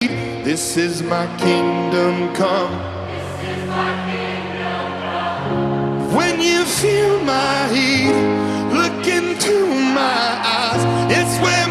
This is my kingdom come. When you feel my heat, look into my eyes. It's where